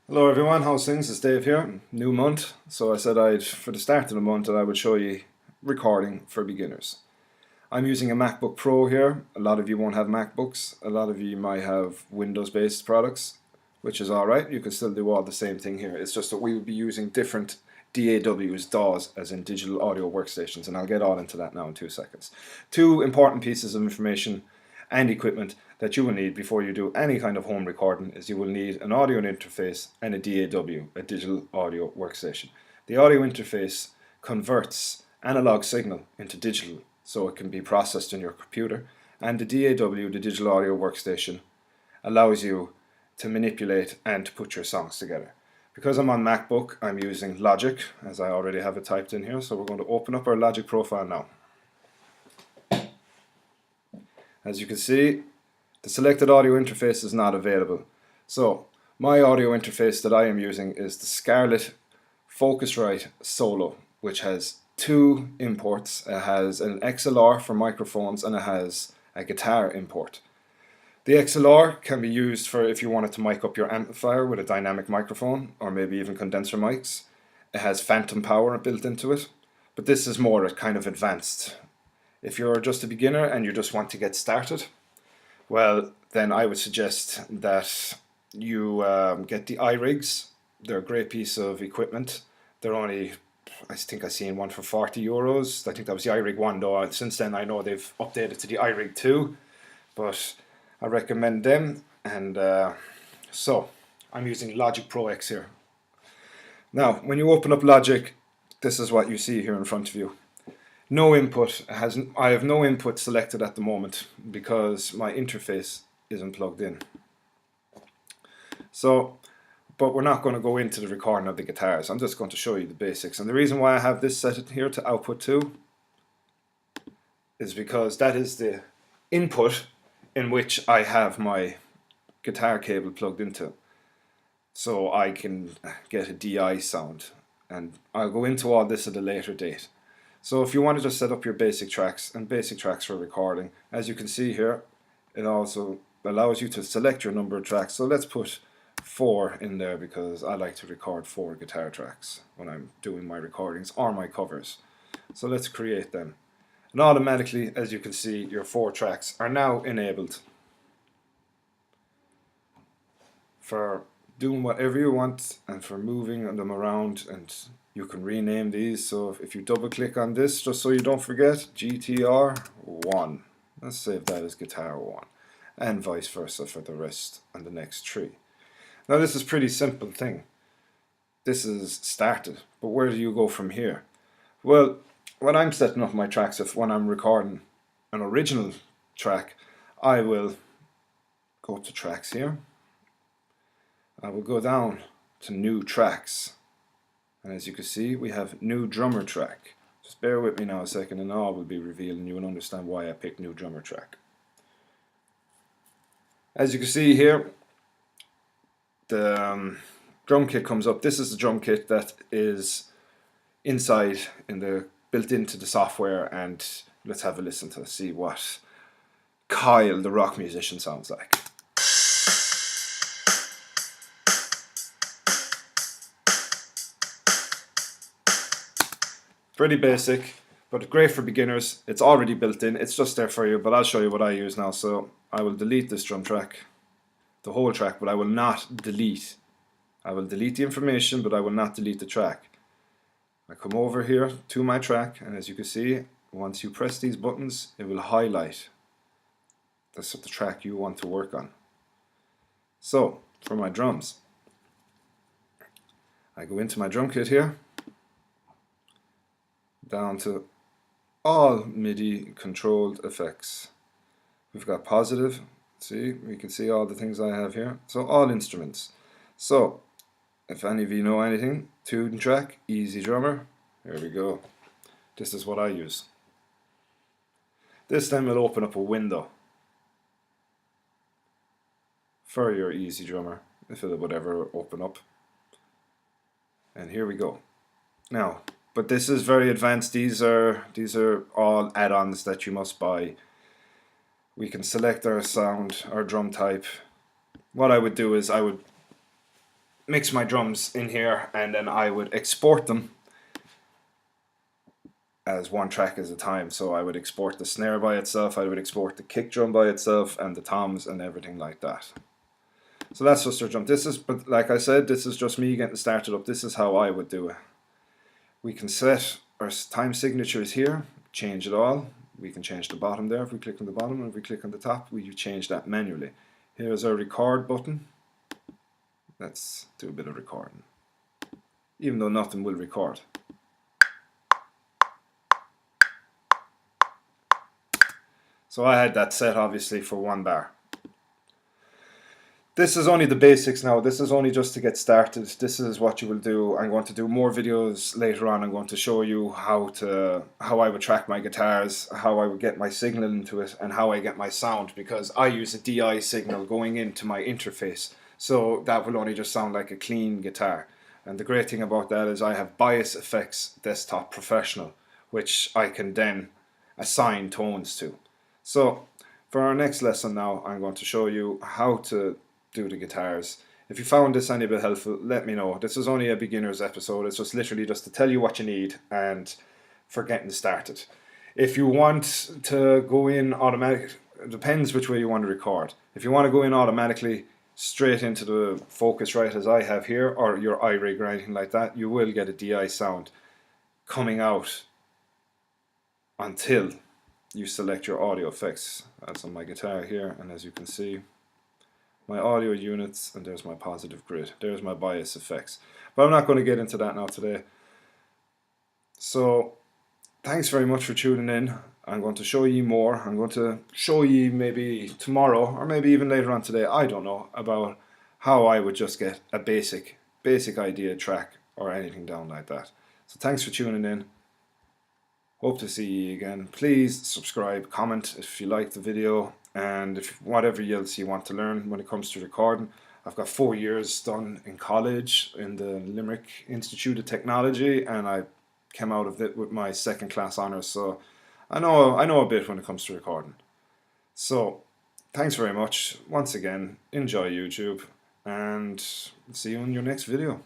Hello everyone, how's things? It's Dave here. New month, so I said for the start of the month, that I would show you recording for beginners. I'm using a MacBook Pro here. A lot of you won't have MacBooks. A lot of you might have Windows-based products, which is alright. You can still do all the same thing here. It's just that we will be using different DAWs, as in Digital Audio Workstations, and I'll get all into that now in 2 seconds. Two important pieces of information and equipment that you will need before you do any kind of home recording is you will need an audio interface and a DAW, a Digital Audio Workstation. The audio interface converts analog signal into digital so it can be processed in your computer, and the DAW, the Digital Audio Workstation, allows you to manipulate and to put your songs together. Because I'm on MacBook, I'm using Logic, as I already have it typed in here, so we're going to open up our Logic profile now. As you can see, the selected audio interface is not available. So my audio interface that I am using is the Scarlett Focusrite Solo, which has two imports. It has an XLR for microphones and it has a guitar import. The XLR can be used for if you wanted to mic up your amplifier with a dynamic microphone or maybe even condenser mics. It has phantom power built into it, but this is more kind of advanced. If you're just a beginner and you just want to get started, well, then I would suggest that you get the iRigs. They're a great piece of equipment. They're only, I think I seen one for €40. I think that was the iRig 1 though. Since then I know they've updated to the iRig 2, but I recommend them. And so I'm using Logic Pro X here. Now, when you open up Logic, this is what you see here in front of you. No input. I have no input selected at the moment because my interface isn't plugged in. So, but we're not going to go into the recording of the guitars. I'm just going to show you the basics. And the reason why I have this set here to output to is because that is the input in which I have my guitar cable plugged into. So I can get a DI sound. And I'll go into all this at a later date. So if you want to just set up your basic tracks for recording, as you can see here, it also allows you to select your number of tracks. So let's put 4 in there because I like to record 4 guitar tracks when I'm doing my recordings or my covers. So let's create them. And automatically, as you can see, your 4 tracks are now enabled for doing whatever you want and for moving them around, and you can rename these. So if you double click on this, just so you don't forget, GTR 1, let's save that as guitar 1, and vice versa for the rest and the next 3. Now this is a pretty simple thing. This is started, but where do you go from here? Well, when I'm setting up my tracks, when I'm recording an original track, I will go to tracks here. I will go down to new tracks, and as you can see, we have new drummer track. Just bear with me now a second and all will be revealed and you will understand why I picked new drummer track. As you can see here, the drum kit comes up. This is the drum kit that is inside built into the software, and let's have a listen to see what Kyle the rock musician sounds like. Pretty basic, but great for beginners. It's already built in, it's just there for you, but I'll show you what I use now. So I will delete this drum track, the whole track, but I will not delete. I will delete the information, but I will not delete the track. I come over here to my track, and as you can see, once you press these buttons, it will highlight the track you want to work on. So, for my drums, I go into my drum kit here, down to all MIDI controlled effects. We've got positive, see, we can see all the things I have here. So all instruments. So if any of you know anything, tune track, easy drummer, here we go. This is what I use. This then will open up a window for your easy drummer, if it would ever open up. And here we go. Now, but this is very advanced. These are all add-ons that you must buy. We can select our sound, our drum type. What I would do is I would mix my drums in here, and then I would export them as one track at a time. So I would export the snare by itself, I would export the kick drum by itself, and the toms and everything like that. So that's just our drum. This is, but like I said, this is just me getting started up. This is how I would do it. We can set our time signatures here, change it all. We can change the bottom there if we click on the bottom, and if we click on the top, we change that manually. Here's our record button. Let's do a bit of recording, even though nothing will record. So I had that set obviously for 1 bar. This is only the basics now. This is only just to get started. This is what you will do. I'm going to do more videos later on. I'm going to show you how I would track my guitars, how I would get my signal into it, and how I get my sound, because I use a DI signal going into my interface. So that will only just sound like a clean guitar. And the great thing about that is I have Bias Effects Desktop Professional, which I can then assign tones to. So for our next lesson now, I'm going to show you how to do the guitars. If you found this any bit helpful, let me know. This is only a beginner's episode. It's just literally just to tell you what you need and for getting started. If you want to go in automatic, it depends which way you want to record. If you want to go in automatically straight into the Focusrite as I have here, or your iRig or anything like that, you will get a DI sound coming out until you select your audio effects. That's on my guitar here, and as you can see, my audio units, and there's my positive grid. There's my bias effects. But I'm not going to get into that now today. So thanks very much for tuning in. I'm going to show you more. I'm going to show you maybe tomorrow, or maybe even later on today, I don't know, about how I would just get a basic idea track or anything down like that. So thanks for tuning in. Hope to see you again. Please subscribe, comment if you like the video, and if whatever else you want to learn when it comes to recording. I've got 4 years done in college in the Limerick Institute of Technology, and I came out of it with my 2nd class honours, so I know a bit when it comes to recording. So thanks very much once again. Enjoy YouTube, and see you in your next video.